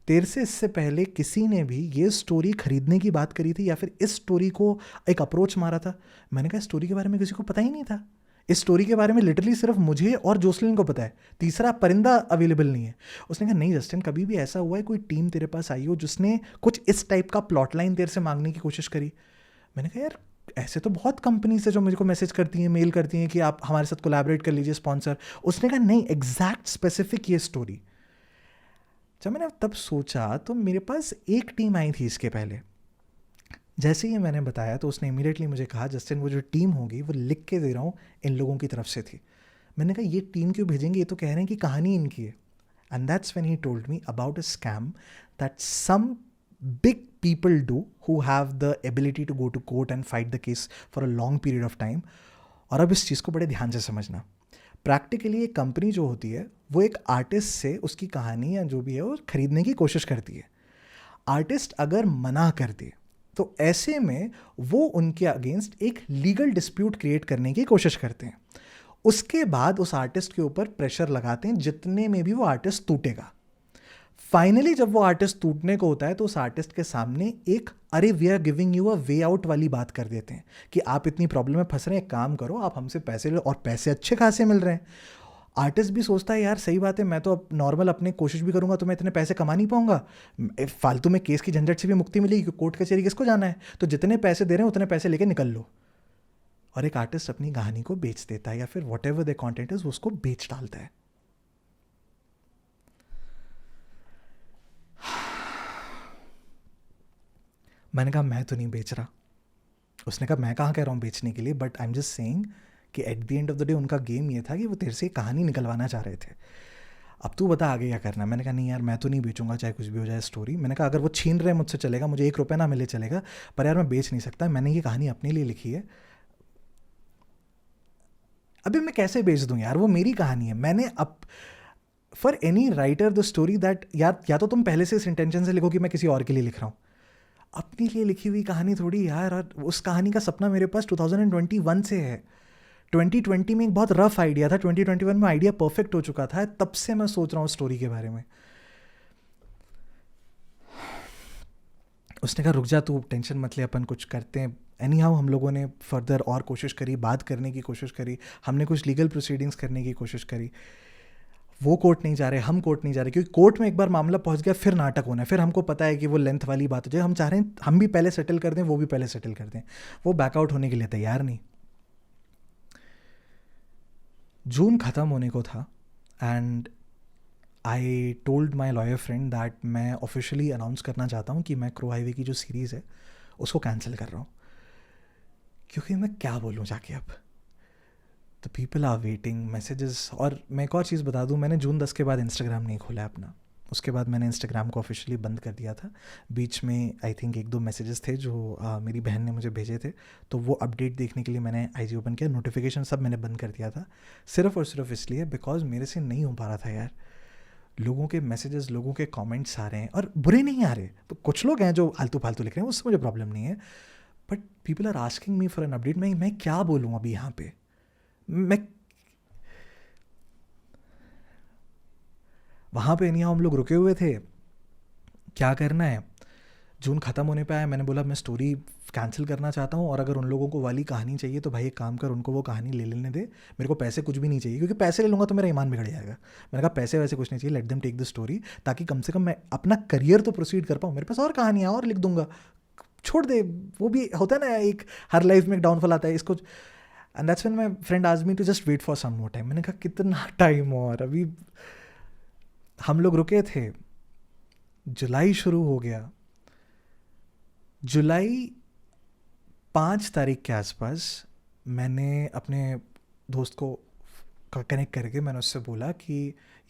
तेरे से इससे पहले किसी ने भी ये स्टोरी खरीदने की बात करी थी या फिर इस स्टोरी को एक अप्रोच मारा था? मैंने कहा स्टोरी के बारे में किसी को पता ही नहीं था। इस स्टोरी के बारे में लिटरली सिर्फ मुझे और जोसलिन को पता है, तीसरा परिंदा अवेलेबल नहीं है। उसने कहा नहीं जस्टिन, कभी भी ऐसा हुआ है कोई टीम तेरे पास आई हो जिसने कुछ इस टाइप का प्लॉट लाइन तेरे से मांगने की कोशिश करी? मैंने कहा यार ऐसे तो बहुत कंपनीज है जो मुझे को मैसेज करती हैं, मेल करती हैं कि आप हमारे साथ कोलैबोरेट कर लीजिए, स्पॉन्सर। उसने कहा नहीं, एग्जैक्ट स्पेसिफिक ये स्टोरी। जब मैंने तब सोचा तो मेरे पास एक टीम आई थी इसके पहले। जैसे ही मैंने बताया तो उसने इमीडिएटली मुझे कहा जस्टिन वो जो टीम होगी वो लिख के दे रहा हूँ इन लोगों की तरफ से थी। मैंने कहा ये टीम क्यों भेजेंगे, ये तो कह रहे हैं कि कहानी इनकी है। And that's when he told me about a scam that some big people do who have the ability to go to court and fight the case for a long period of time. और अब इस चीज़ को बड़े ध्यान से समझना। Practically एक company जो होती है वो एक आर्टिस्ट से उसकी कहानी या जो भी है वो खरीदने की कोशिश करती है। आर्टिस्ट अगर मना कर दे तो ऐसे में वो उनके अगेंस्ट एक लीगल डिस्प्यूट क्रिएट करने की कोशिश करते हैं। उसके बाद उस आर्टिस्ट के ऊपर प्रेशर लगाते हैं जितने में भी वो आर्टिस्ट टूटेगा। फाइनली जब वो आर्टिस्ट टूटने को होता है तो उस आर्टिस्ट के सामने एक अरे we are giving you a way out वाली बात कर देते हैं कि आप इतनी प्रॉब्लम में फंस रहे हैं, काम करो, आप हमसे पैसे लो, और पैसे अच्छे खासे मिल रहे हैं। आर्टिस्ट भी सोचता है यार सही बात है, मैं तो अब नॉर्मल अपने कोशिश भी करूंगा तो मैं इतने पैसे कमा नहीं पाऊंगा, फालतू में केस की झंझट से भी मुक्ति मिलेगी, कोर्ट कचहरी किसको जाना है, तो जितने पैसे दे रहे हैं उतने पैसे लेके निकल लो। और एक आर्टिस्ट अपनी कहानी को बेच देता है या फिर what ever the content is उसको बेच डालता है। मैंने कहा मैं तो नहीं बेच रहा। उसने कहा मैं कहाँ कह रहा हूँ बेचने के लिए, but I am just saying कि at the end of the day उनका गेम ये था कि वो तेरे से कहानी निकलवाना चाह रहे थे। अब तू बता आगे क्या करना है। मैंने कहा नहीं यार मैं तो नहीं बेचूंगा चाहे कुछ भी हो जाए स्टोरी। मैंने कहा अगर वो छीन रहे हैं मुझसे चलेगा, मुझे ₹1 ना मिले चलेगा, पर यार मैं बेच नहीं सकता, मैंने ये कहानी अपने लिए लिखी है। अभी मैं कैसे बेच दूँ यार, वो मेरी कहानी है। मैंने अब for any writer the story that यार, या तो तुम पहले से इस इंटेंशन से लिखो कि मैं किसी और के लिए लिख रहा हूँ, अपने लिए लिखी हुई कहानी थोड़ी यार। और उस कहानी का सपना मेरे पास 2021 से है। 2020 में एक बहुत रफ आइडिया था, 2021 में आइडिया परफेक्ट हो चुका था, तब से मैं सोच रहा हूँ स्टोरी के बारे में। उसने कहा रुक जा तू टेंशन मत ले, अपन कुछ करते हैं। एनी हाउ हम लोगों ने फर्दर और कोशिश करी, बात करने की कोशिश करी, हमने कुछ लीगल प्रोसीडिंग्स करने की कोशिश करी। वो कोर्ट नहीं जा रहे, हम कोर्ट नहीं जा रहे, क्योंकि कोर्ट में एक बार मामला पहुंच गया फिर नाटक होना है। फिर हमको पता है कि वो लेंथ वाली बात हो जाए, हम चाह रहे हैं हम भी पहले सेटल कर दें, वो भी पहले सेटल कर दें। वो बैकआउट होने के लिए तैयार नहीं। जून ख़त्म होने को था and I told my lawyer friend that मैं ऑफिशियली अनाउंस करना चाहता हूँ कि मैं क्रो हाईवे की जो सीरीज़ है उसको कैंसिल कर रहा हूँ। क्योंकि मैं क्या बोलूँ जाके, अब the people are waiting messages. और मैं एक और चीज़ बता दूँ, मैंने जून 10 के बाद इंस्टाग्राम नहीं खोला अपना। उसके बाद मैंने इंस्टाग्राम को ऑफिशियली बंद कर दिया था। बीच में आई थिंक 1-2 मैसेजेस थे जो मेरी बहन ने मुझे भेजे थे, तो वो अपडेट देखने के लिए मैंने आईजी ओपन किया। नोटिफिकेशन सब मैंने बंद कर दिया था, सिर्फ और सिर्फ इसलिए बिकॉज मेरे से नहीं हो पा रहा था यार। लोगों के मैसेजेस, लोगों के कमेंट्स आ रहे हैं, और बुरे नहीं आ रहे, तो कुछ लोग हैं जो आलतू फालतू लिख रहे हैं, उससे मुझे प्रॉब्लम नहीं है, but people are asking me for an update. मैं क्या बोलूँ अभी यहाँ पे। मैं वहाँ पे नहीं, हम लोग रुके हुए थे, क्या करना है। जून ख़त्म होने पे आया, मैंने बोला मैं स्टोरी कैंसिल करना चाहता हूँ, और अगर उन लोगों को वाली कहानी चाहिए तो भाई एक काम कर, उनको वो कहानी ले लेने दे, मेरे को पैसे कुछ भी नहीं चाहिए, क्योंकि पैसे ले लूँगा तो मेरा ईमान बिगड़ जाएगा। मैंने कहा पैसे वैसे कुछ नहीं चाहिए, let them take the story, ताकि कम से कम मैं अपना करियर तो प्रोसीड कर पाऊँ। मेरे पास और कहानियाँ और लिख दूंगा, छोड़ दे। वो भी होता है ना, एक हर लाइफ में एक डाउनफॉल आता है, इसको। And that's when my friend asked me to just wait for some more time. मैंने कहा कितना टाइम और, अभी हम लोग रुके थे, जुलाई शुरू हो गया, जुलाई 5 तारीख के आसपास मैंने अपने दोस्त को कनेक्ट करके मैंने उससे बोला कि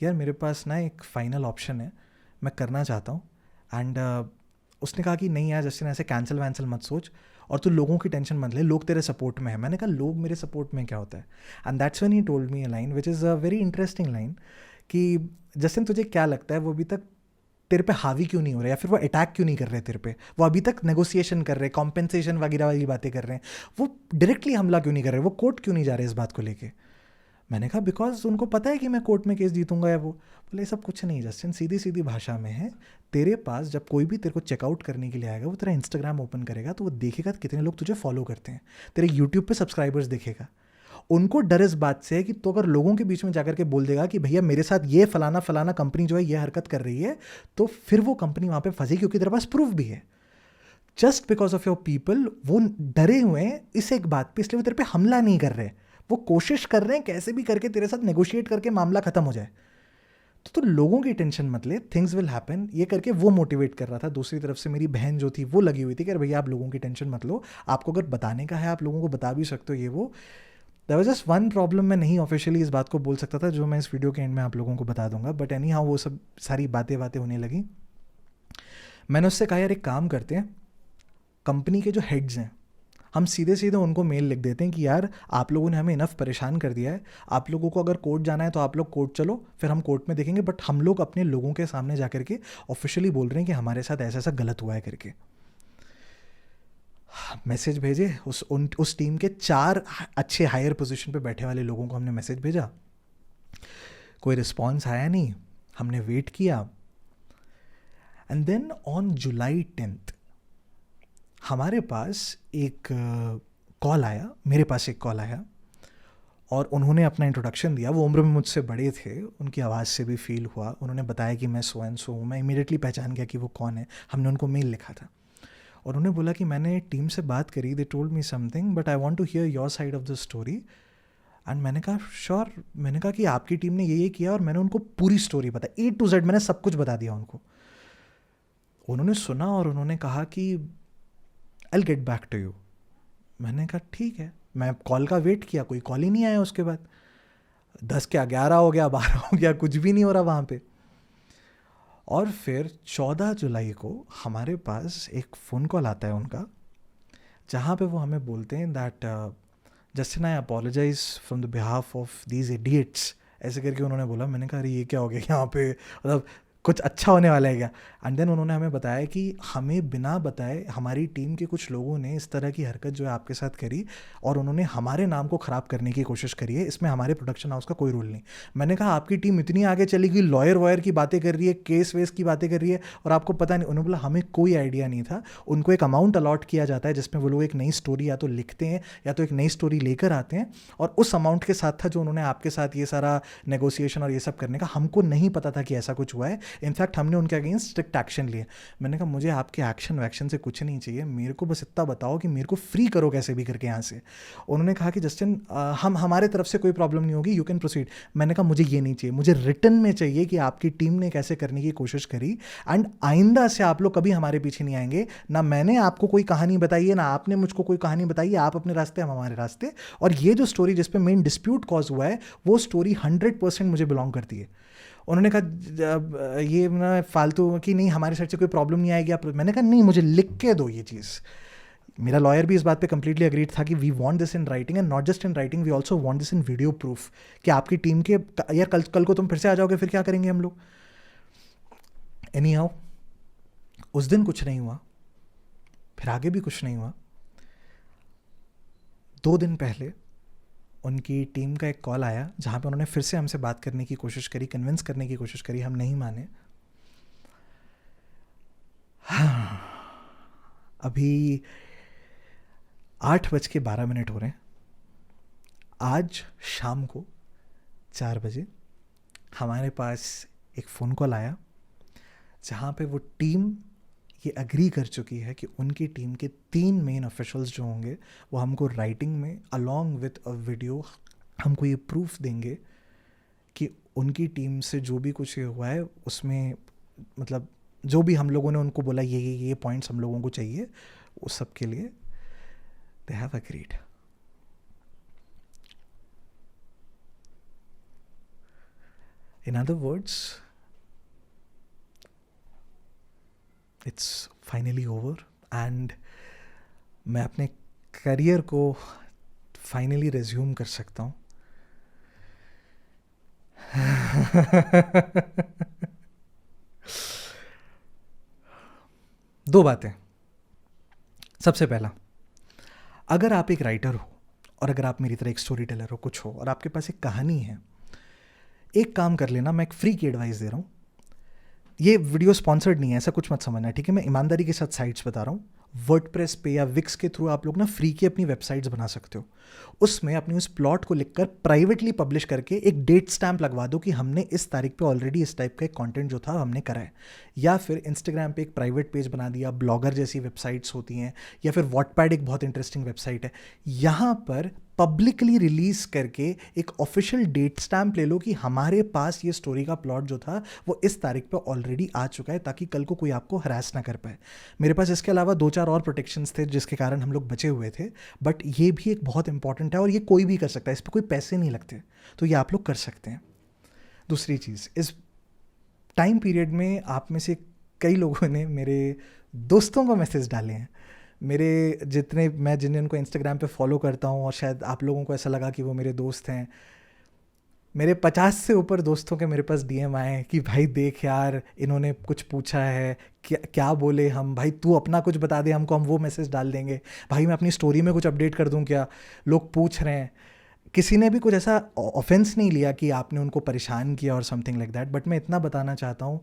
यार मेरे पास ना एक फ़ाइनल ऑप्शन है, मैं करना चाहता हूँ। एंड उसने कहा कि नहीं यार जस्टिन, ऐसे कैंसिल वैंसिल मत सोच और तू लोगों की टेंशन मत ले, लोग तेरे सपोर्ट में है। मैंने कहा लोग मेरे सपोर्ट में क्या होता है? And that's when he told me a line which is a very interesting line कि जस्टिन तुझे क्या लगता है वो अभी तक तेरे पे हावी क्यों नहीं हो रहे, या फिर वो अटैक क्यों नहीं कर रहे तेरे पे? वो अभी तक नेगोशिएशन कर रहे, कॉम्पेंसेशन वगैरह वाली बातें कर रहे हैं, वो डायरेक्टली हमला क्यों नहीं कर रहे, वो कोर्ट क्यों नहीं जा रहे इस बात को लेके? मैंने कहा बिकॉज उनको पता है कि मैं कोर्ट में केस जीतूंगा या वो। बोले ये सब कुछ नहीं जस्टिन, सीधी सीधी भाषा में है, तेरे पास जब कोई भी तेरे को चेकआउट करने के लिए आएगा, वो तेरा इंस्टाग्राम ओपन करेगा तो वो देखेगा कितने लोग तुझे फॉलो करते हैं, तेरे यूट्यूब पे सब्सक्राइबर्स देखेगा। उनको डर इस बात से है कि तो अगर लोगों के बीच में जाकर के बोल देगा कि भैया मेरे साथ ये फलाना फलाना कंपनी जो है ये हरकत कर रही है, तो फिर वो कंपनी वहाँ पे फंसेगी क्योंकि तेरे पास प्रूफ भी है। Just because of your people वो डरे हुए हैं इस एक बात पे, इसलिए वो तेरे पे हमला नहीं कर रहे, वो कोशिश कर रहे हैं कैसे भी करके तेरे साथ नेगोशिएट करके मामला खत्म हो जाए। तो लोगों की टेंशन मत ले, थिंग्स विल हैपन, ये करके वो मोटिवेट कर रहा था। दूसरी तरफ से मेरी बहन जो थी वो लगी हुई थी कि अरे भैया आप लोगों की टेंशन मत लो, आपको अगर बताने का है आप लोगों को बता भी सकते हो ये वो। There was just one problem, मैं नहीं ऑफिशियली इस बात को बोल सकता था जो मैं इस वीडियो के एंड में आप लोगों को बता दूंगा, बट एनी हाउ वो सब सारी बातें बातें होने लगी। मैंने उससे कहा यार एक काम करते हैं, कंपनी के जो हेड्स हैं हम सीधे सीधे उनको मेल लिख देते हैं कि यार आप लोगों ने हमें इनफ परेशान कर दिया है, आप लोगों को अगर कोर्ट जाना है तो आप लोग कोर्ट चलो, फिर हम कोर्ट में देखेंगे, बट हम लोग अपने लोगों के सामने जा करके ऑफिशियली बोल रहे हैं कि हमारे साथ ऐसा ऐसा गलत हुआ है करके। मैसेज भेजे उस टीम के 4 अच्छे हायर पोजीशन पे बैठे वाले लोगों को हमने मैसेज भेजा, कोई रिस्पॉन्स आया नहीं, हमने वेट किया। एंड देन ऑन जुलाई 10 हमारे पास एक कॉल आया, मेरे पास एक कॉल आया और उन्होंने अपना इंट्रोडक्शन दिया। वो उम्र में मुझसे बड़े थे, उनकी आवाज़ से भी फील हुआ, उन्होंने बताया कि मैं सो एंड सो हूँ। मैं इमीडिएटली पहचान गया कि वो कौन है, हमने उनको मेल लिखा था। और उन्होंने बोला कि मैंने टीम से बात करी, they told me something but I want to hear your side of the story. And मैंने कहा श्योर, मैंने कहा कि आपकी टीम ने ये किया, और मैंने उनको पूरी स्टोरी बताई, A to Z मैंने सब कुछ बता दिया उनको। उन्होंने सुना और उन्होंने कहा कि I will get back to you. मैंने कहा ठीक है। मैं कॉल का वेट किया, कोई कॉल ही नहीं आया। उसके बाद 10 क्या 11 हो गया, 12 हो गया, कुछ भी नहीं हो रहा वहाँ पे। और फिर 14 जुलाई को हमारे पास एक फ़ोन कॉल आता है उनका, जहाँ पे वो हमें बोलते हैं that Justin I apologize from the behalf of these idiots, ऐसे करके उन्होंने बोला। मैंने कहा अरे ये क्या हो गया यहाँ पे, मतलब कुछ अच्छा होने वाला है क्या? एंड देन उन्होंने हमें बताया कि हमें बिना बताए हमारी टीम के कुछ लोगों ने इस तरह की हरकत जो है आपके साथ करी, और उन्होंने हमारे नाम को ख़राब करने की कोशिश करी है, इसमें हमारे प्रोडक्शन हाउस का कोई रोल नहीं। मैंने कहा आपकी टीम इतनी आगे चली गई, लॉयर वॉयर की बातें कर रही है, केस वेस की बातें कर रही है, और आपको पता नहीं। उन्होंने बोला हमें कोई आइडिया नहीं था। उनको एक अमाउंट अलॉट किया जाता है जिसमें वो लोग एक नई स्टोरी या तो लिखते हैं या तो एक नई स्टोरी लेकर आते हैं, और उस अमाउंट के साथ था जो उन्होंने आपके साथ ये सारा नेगोशिएशन और ये सब करने का। हमको नहीं पता था कि ऐसा कुछ हुआ है, इनफैक्ट हमने उनके अगेंस्ट स्ट्रिक्ट एक्शन लिए। मैंने कहा मुझे आपके एक्शन वैक्शन से कुछ नहीं चाहिए, मेरे को बस इतना बताओ कि मेरे को फ्री करो कैसे भी करके यहाँ से। उन्होंने कहा कि जस्टिन हम हमारे तरफ से कोई प्रॉब्लम नहीं होगी, यू कैन प्रोसीड। मैंने कहा मुझे ये नहीं चाहिए, मुझे रिटर्न में चाहिए कि आपकी टीम ने कैसे करने की कोशिश करी, एंड आइंदा से आप लोग कभी हमारे पीछे नहीं आएंगे। ना मैंने आपको कोई कहानी बताई है, ना आपने मुझको कोई कहानी बताई है, आप अपने रास्ते हम हमारे रास्ते। और ये जो स्टोरी जिस पे मेन डिस्प्यूट कॉज हुआ है, वो स्टोरी 100% मुझे बिलोंग करती है। उन्होंने कहा ये ना फालतू कि नहीं हमारी साइड से कोई प्रॉब्लम नहीं आएगी आप। मैंने कहा नहीं, मुझे लिख के दो ये चीज़। मेरा लॉयर भी इस बात पे कंप्लीटली अग्रीड था कि we want this in writing, and not just in writing, we also want this in video proof कि आपकी टीम के यार कल को तुम फिर से आ जाओगे, फिर क्या करेंगे हम लोग। एनी हाउ उस दिन कुछ नहीं हुआ, फिर आगे भी कुछ नहीं हुआ। 2 दिन पहले उनकी टीम का एक कॉल आया जहाँ पे उन्होंने फिर से हमसे बात करने की कोशिश करी, कन्विंस करने की कोशिश करी, हम नहीं माने। हाँ, अभी 8:12 हो रहे हैं। आज शाम को 4 बजे हमारे पास एक फ़ोन कॉल आया जहाँ पे वो टीम ये अग्री कर चुकी है कि उनकी टीम के 3 मेन ऑफिशियल्स जो होंगे वो हमको राइटिंग में अलॉन्ग विथ अ वीडियो हमको ये प्रूफ देंगे कि उनकी टीम से जो भी कुछ ये हुआ है उसमें, मतलब जो भी हम लोगों ने उनको बोला ये पॉइंट्स हम लोगों को चाहिए, उस सब के लिए they have agreed. In other words, it's finally over and मैं अपने करियर को फाइनली रिज्यूम कर सकता हूँ. दो बातें. सबसे पहला, अगर आप एक राइटर हो और अगर आप मेरी तरह एक स्टोरी टेलर हो, कुछ हो और आपके पास एक कहानी है, एक काम कर लेना. मैं एक फ्री की एडवाइस दे रहा हूँ. ये वीडियो स्पॉन्सर्ड नहीं है, ऐसा कुछ मत समझना, ठीक है. मैं ईमानदारी के साथ साइट्स बता रहा हूँ. वर्डप्रेस पे या विक्स के थ्रू आप लोग ना फ्री की अपनी वेबसाइट्स बना सकते हो. उसमें अपनी उस प्लॉट को लिखकर प्राइवेटली पब्लिश करके एक डेट स्टैंप लगवा दो कि हमने इस तारीख पे ऑलरेडी इस टाइप का एक कंटेंट जो था हमने करा है. या फिर इंस्टाग्राम पे एक प्राइवेट पेज बना दिया. ब्लॉगर जैसी वेबसाइट्स होती हैं, या फिर वॉटपैड एक बहुत इंटरेस्टिंग वेबसाइट है. यहाँ पर पब्लिकली रिलीज करके एक ऑफिशियल डेट स्टैंप ले लो कि हमारे पास ये स्टोरी का प्लॉट जो था वो इस तारीख पे ऑलरेडी आ चुका है, ताकि कल को कोई आपको हरास ना कर पाए. मेरे पास इसके अलावा 2-4 और प्रोटेक्शंस थे जिसके कारण हम लोग बचे हुए थे, बट ये भी एक बहुत इंपॉर्टेंट है और ये कोई भी कर सकता है. इस पर कोई पैसे नहीं लगते, तो ये आप लोग कर सकते हैं. दूसरी चीज़, इस टाइम पीरियड में आप में से कई लोगों ने मेरे दोस्तों को मैसेज डाले हैं. मेरे जितने मैं जिनको इंस्टाग्राम पे फॉलो करता हूँ और शायद आप लोगों को ऐसा लगा कि वो मेरे दोस्त हैं, मेरे 50 से ऊपर दोस्तों के मेरे पास डीएम आए कि भाई देख यार, इन्होंने कुछ पूछा है, क्या क्या बोले हम, भाई तू अपना कुछ बता दे हमको, हम वो मैसेज डाल देंगे. भाई मैं अपनी स्टोरी में कुछ अपडेट कर दूं क्या, लोग पूछ रहे हैं. किसी ने भी कुछ ऐसा ऑफेंस नहीं लिया कि आपने उनको परेशान किया और समथिंग लाइक दैट, बट मैं इतना बताना चाहता हूँ,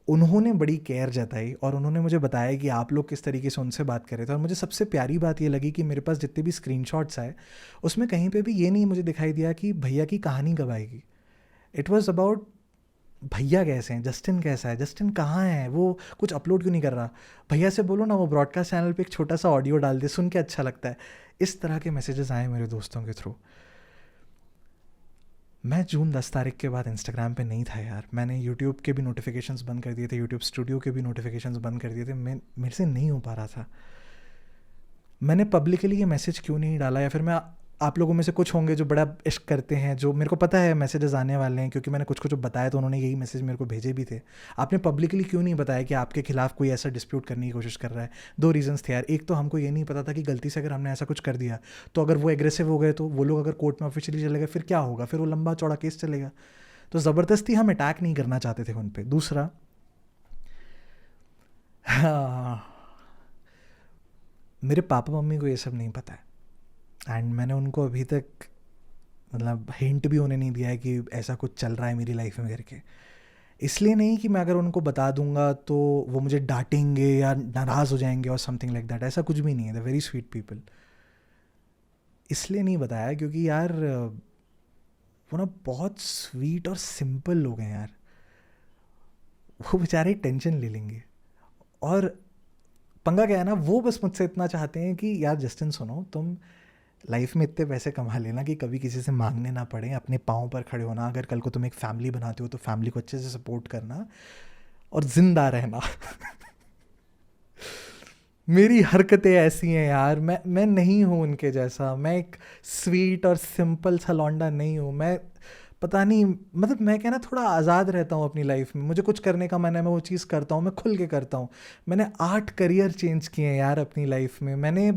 उन्होंने बड़ी केयर जताई और उन्होंने मुझे बताया कि आप लोग किस तरीके से उनसे बात कर रहे थे. और मुझे सबसे प्यारी बात ये लगी कि मेरे पास जितने भी स्क्रीनशॉट्स आए उसमें कहीं पे भी ये नहीं मुझे दिखाई दिया कि भैया की कहानी कब आएगी. इट वाज अबाउट भैया कैसे हैं, जस्टिन कैसा है, जस्टिन कहाँ है, वो कुछ अपलोड क्यों नहीं कर रहा, भैया से बोलो ना वो ब्रॉडकास्ट चैनल पे एक छोटा सा ऑडियो डाल दे, सुन के अच्छा लगता है. इस तरह के मैसेजेस आए मेरे दोस्तों के थ्रू. मैं जून 10 तारीख के बाद इंस्टाग्राम पे नहीं था यार. मैंने यूट्यूब के भी नोटिफिकेशंस बंद कर दिए थे, यूट्यूब स्टूडियो के भी नोटिफिकेशंस बंद कर दिए थे. मेरे से नहीं हो पा रहा था. मैंने पब्लिकली ये मैसेज क्यों नहीं डाला, या फिर मैं आप लोगों में से कुछ होंगे जो बड़ा इश्क करते हैं, जो मेरे को पता है मैसेजेस आने वाले हैं क्योंकि मैंने कुछ कुछ बताया तो उन्होंने यही मैसेज मेरे को भेजे भी थे. आपने पब्लिकली क्यों नहीं बताया कि आपके खिलाफ कोई ऐसा डिस्प्यूट करने की कोशिश कर रहा है. 2 रीजंस थे यार. एक तो हमको ये नहीं पता था कि गलती से अगर हमने ऐसा कुछ कर दिया तो अगर वो एग्रेसिव हो गए तो वो लोग अगर कोर्ट में ऑफिशियली चले गए फिर क्या होगा, फिर वो लंबा चौड़ा केस चलेगा. तो ज़बरदस्ती हम अटैक नहीं करना चाहते थे उन पर. दूसरा, हाँ, मेरे पापा मम्मी को ये सब नहीं पता है एंड मैंने उनको अभी तक मतलब हिंट भी उन्हें नहीं दिया है कि ऐसा कुछ चल रहा है मेरी लाइफ में करके. इसलिए नहीं कि मैं अगर उनको बता दूंगा तो वो मुझे डांटेंगे या नाराज़ हो जाएंगे और समथिंग लाइक दैट. ऐसा कुछ भी नहीं है. The very sweet people. इसलिए नहीं बताया क्योंकि यार वो ना बहुत स्वीट और सिंपल लोग हैं यार. वो बेचारे टेंशन ले लेंगे. और पंगा क्या है ना, वो बस मुझसे इतना चाहते हैं कि यार जस्टिन सुनो, तुम लाइफ में इतने पैसे कमा लेना कि कभी किसी से मांगने ना पड़े, अपने पाँव पर खड़े होना, अगर कल को तुम एक फैमिली बनाते हो तो फैमिली को अच्छे से सपोर्ट करना और जिंदा रहना. मेरी हरकतें ऐसी हैं यार. मैं नहीं हूँ उनके जैसा. मैं एक स्वीट और सिंपल सा लौंडा नहीं हूँ. मैं पता नहीं, मतलब मैं क्या ना थोड़ा आज़ाद रहता हूँ अपनी लाइफ में. मुझे कुछ करने का मन है, मैं वो चीज़ करता हूँ, मैं खुल के करता हूँ. मैंने 8 करियर चेंज किए हैं यार अपनी लाइफ में. मैंने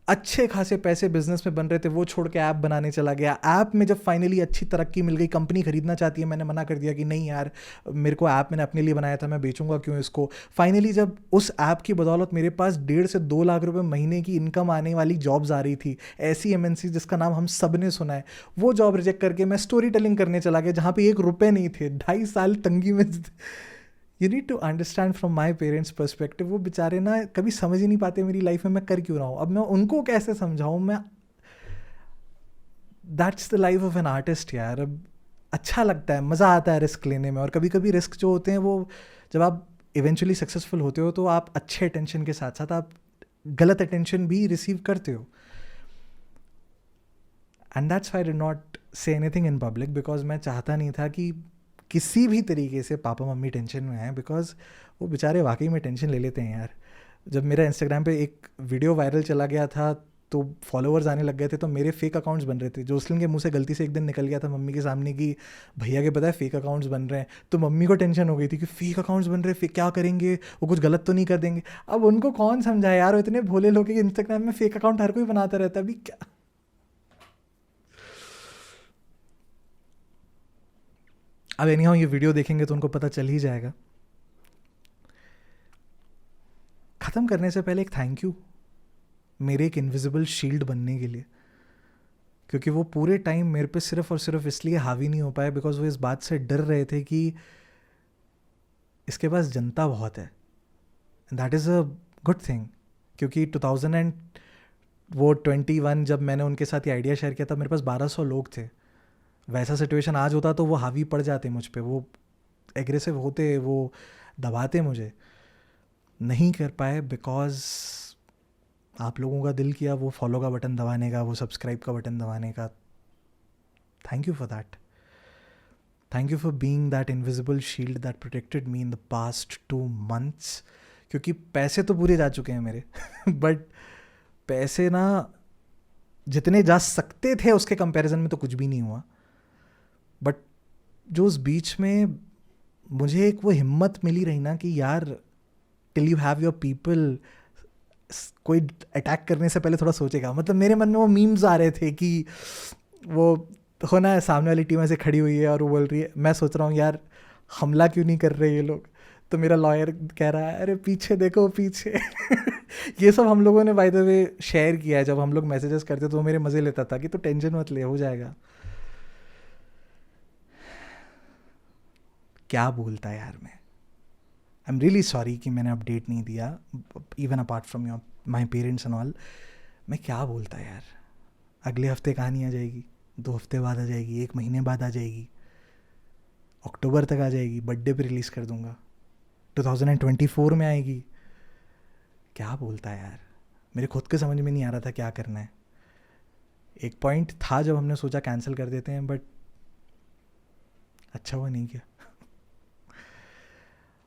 अच्छे खासे पैसे बिजनेस में बन रहे थे, वो छोड़ के ऐप बनाने चला गया. ऐप में जब फाइनली अच्छी तरक्की मिल गई, कंपनी खरीदना चाहती है, मैंने मना कर दिया कि नहीं यार, मेरे को ऐप मैंने अपने लिए बनाया था, मैं बेचूंगा क्यों इसको. फाइनली जब उस ऐप की बदौलत मेरे पास 1.5 से 2 लाख रुपए महीने की इनकम आने वाली जॉब्स आ रही थी, ऐसी एमएनसी जिसका नाम हम सब ने सुना है, वो जॉब रिजेक्ट करके मैं स्टोरी टेलिंग करने चला गया जहाँ पे 1 रुपये नहीं थे. 2.5 साल तंगी में. You need to understand from my parents perspective. वो बेचारे ना कभी समझ ही नहीं पाते मेरी लाइफ में मैं कर क्यों रहा हूँ. अब मैं उनको कैसे समझाऊँ. मैं that's the life of an artist यार. अब अच्छा लगता है, मज़ा आता है रिस्क लेने में. और कभी कभी रिस्क जो होते हैं वो जब आप इवेंचुअली सक्सेसफुल होते हो तो आप अच्छे अटेंशन के साथ साथ आप गलत अटेंशन भी रिसीव करते हो. And that's why I did not say anything in public, because मैं चाहता नहीं था कि किसी भी तरीके से पापा मम्मी टेंशन में हैं, बिकॉज वो बेचारे वाकई में टेंशन ले लेते हैं यार. जब मेरा इंस्टाग्राम पे एक वीडियो वायरल चला गया था तो फॉलोअर्स आने लग गए थे, तो मेरे फेक अकाउंट्स बन रहे थे। जोसलिन के मुंह से गलती से एक दिन निकल गया था मम्मी के सामने कि भैया के पता है फेक अकाउंट्स बन रहे हैं, तो मम्मी को टेंशन हो गई थी कि फेक अकाउंट्स बन रहे हैं, क्या करेंगे, वो कुछ गलत तो नहीं कर देंगे। अब उनको कौन समझाए यार, वो इतने भोले लोग कि इंस्टाग्राम में फेक अकाउंट हर कोई बनाता रहता है, अभी क्या। अब एनीहाउ ये वीडियो देखेंगे तो उनको पता चल ही जाएगा। ख़त्म करने से पहले एक थैंक यू मेरे एक इनविजिबल शील्ड बनने के लिए, क्योंकि वो पूरे टाइम मेरे पे सिर्फ और सिर्फ इसलिए हावी नहीं हो पाए बिकॉज वो इस बात से डर रहे थे कि इसके पास जनता बहुत है। That is a good thing, क्योंकि 2021 जब मैंने उनके साथ ये आइडिया शेयर किया था मेरे पास 1200 लोग थे। वैसा सिचुएशन आज होता तो वो हावी पड़ जाते मुझ पे, वो एग्रेसिव होते, वो दबाते मुझे। नहीं कर पाए बिकॉज आप लोगों का दिल किया वो फॉलो का बटन दबाने का, वो सब्सक्राइब का बटन दबाने का। Thank you for that. Thank you for being that invisible shield that protected me in the past 2 months। क्योंकि पैसे तो पूरे जा चुके हैं मेरे बट पैसे ना जितने जा सकते थे उसके कंपैरिजन में तो कुछ भी नहीं हुआ। बट जो उस बीच में मुझे एक वो हिम्मत मिली रही ना कि यार till you have your people, कोई अटैक करने से पहले थोड़ा सोचेगा। मतलब मेरे मन में वो मीम्स आ रहे थे कि वो होना है सामने वाली टीम ऐसे खड़ी हुई है और वो बोल रही है, मैं सोच रहा हूँ यार हमला क्यों नहीं कर रहे ये लोग, तो मेरा लॉयर कह रहा है अरे पीछे देखो पीछे ये सब हम लोगों ने बाय द वे शेयर किया है, जब हम लोग मैसेजेस करते तो वो मेरे मज़े लेता था कि तो टेंशन मत ले, हो जाएगा। क्या बोलता है यार मैं, आई एम रियली सॉरी कि मैंने अपडेट नहीं दिया, even apart from your my parents and all. मैं क्या बोलता यार, अगले हफ्ते कहानी आ जाएगी, 2 हफ्ते बाद आ जाएगी, 1 महीने बाद आ जाएगी, अक्टूबर तक आ जाएगी, बर्थडे पे रिलीज़ कर दूंगा, 2024 में आएगी। क्या बोलता है यार, मेरे खुद के समझ में नहीं आ रहा था क्या करना है। एक पॉइंट था जब हमने सोचा कैंसिल कर देते हैं, बट अच्छा हुआ नहीं किया।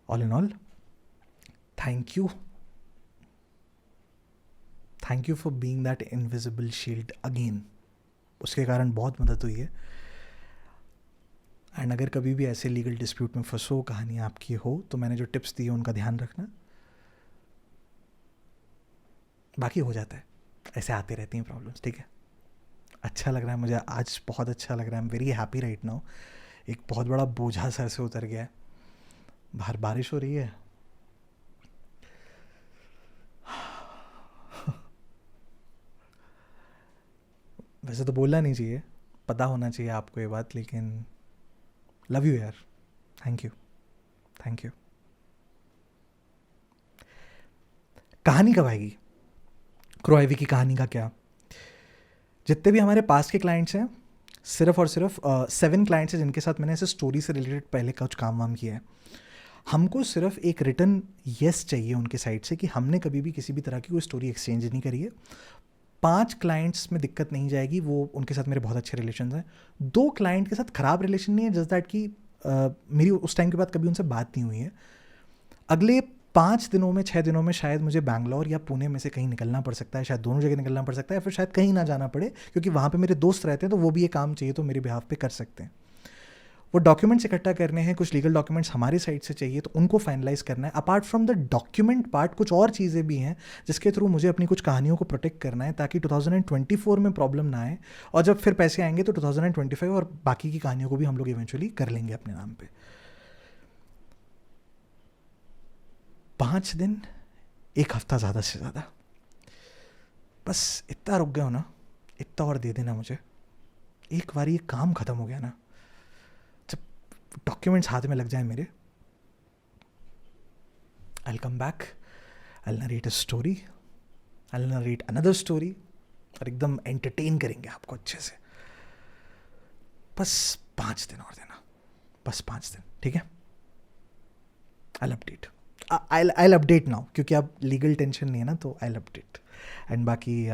All in all thank you for being that invisible shield again. उसके कारण बहुत मदद हुई है। एंड अगर कभी भी ऐसे लीगल डिस्प्यूट में फंसो, कहानी आपकी हो, तो मैंने जो टिप्स दिए उनका ध्यान रखना, बाकी हो जाता है, ऐसे आते रहती हैं प्रॉब्लम्स, ठीक है। अच्छा लग रहा है मुझे आज, बहुत अच्छा लग रहा है, I am very happy right now. एक बहुत बड़ा बोझा सर से उतर गया है। बाहर बारिश हो रही है, वैसे तो बोलना नहीं चाहिए, पता होना चाहिए आपको ये बात, लेकिन लव यू यार, थैंक यू थैंक यू। कहानी कब आएगी क्रो आईवी की कहानी का क्या, जितने भी हमारे पास के क्लाइंट्स हैं, सिर्फ और सिर्फ 7 क्लाइंट्स हैं जिनके साथ मैंने ऐसे स्टोरी से रिलेटेड पहले कुछ काम वाम किया है। हमको सिर्फ एक रिटर्न येस चाहिए उनके साइड से कि हमने कभी भी किसी भी तरह की कोई स्टोरी एक्सचेंज नहीं करी है। 5 क्लाइंट्स में दिक्कत नहीं जाएगी, वो उनके साथ मेरे बहुत अच्छे रिलेशन हैं। 2 क्लाइंट के साथ ख़राब रिलेशन नहीं है, जस्ट दैट कि मेरी उस टाइम के बाद कभी उनसे बात नहीं हुई है। अगले 5 दिनों में 6 दिनों में शायद मुझे बैंगलोर या पुणे में से कहीं निकलना पड़ सकता है, शायद दोनों जगह निकलना पड़ सकता है, या फिर शायद कहीं ना जाना पड़े, क्योंकि वहाँ पे मेरे दोस्त रहते हैं, तो वो भी ये काम चाहिए तो मेरे बिहाफ पे कर सकते हैं। वो डॉक्यूमेंट्स इकट्ठा करने हैं, कुछ लीगल डॉक्यूमेंट्स हमारी साइड से चाहिए तो उनको फाइनलाइज करना है। Apart from the document part कुछ और चीज़ें भी हैं जिसके थ्रू मुझे अपनी कुछ कहानियों को प्रोटेक्ट करना है, ताकि 2024 में प्रॉब्लम ना आए, और जब फिर पैसे आएंगे तो 2025 और बाकी की कहानियों को भी हम लोग इवेंचुअली कर लेंगे अपने नाम पे। 5 दिन, 1 हफ्ता ज़्यादा से ज़्यादा, बस इतना रुक गया हो ना, इतना और दे देना मुझे। एक बार ये काम ख़त्म हो गया ना, जब डॉक्यूमेंट्स हाथ में लग जाए मेरे, I'll come back, I'll narrate a story, I'll narrate another story, और एकदम एंटरटेन करेंगे आपको अच्छे से। बस 5 दिन और देना, बस 5 दिन, ठीक है। I'll update now, क्योंकि अब लीगल टेंशन नहीं है ना, तो I'll update। एंड बाकी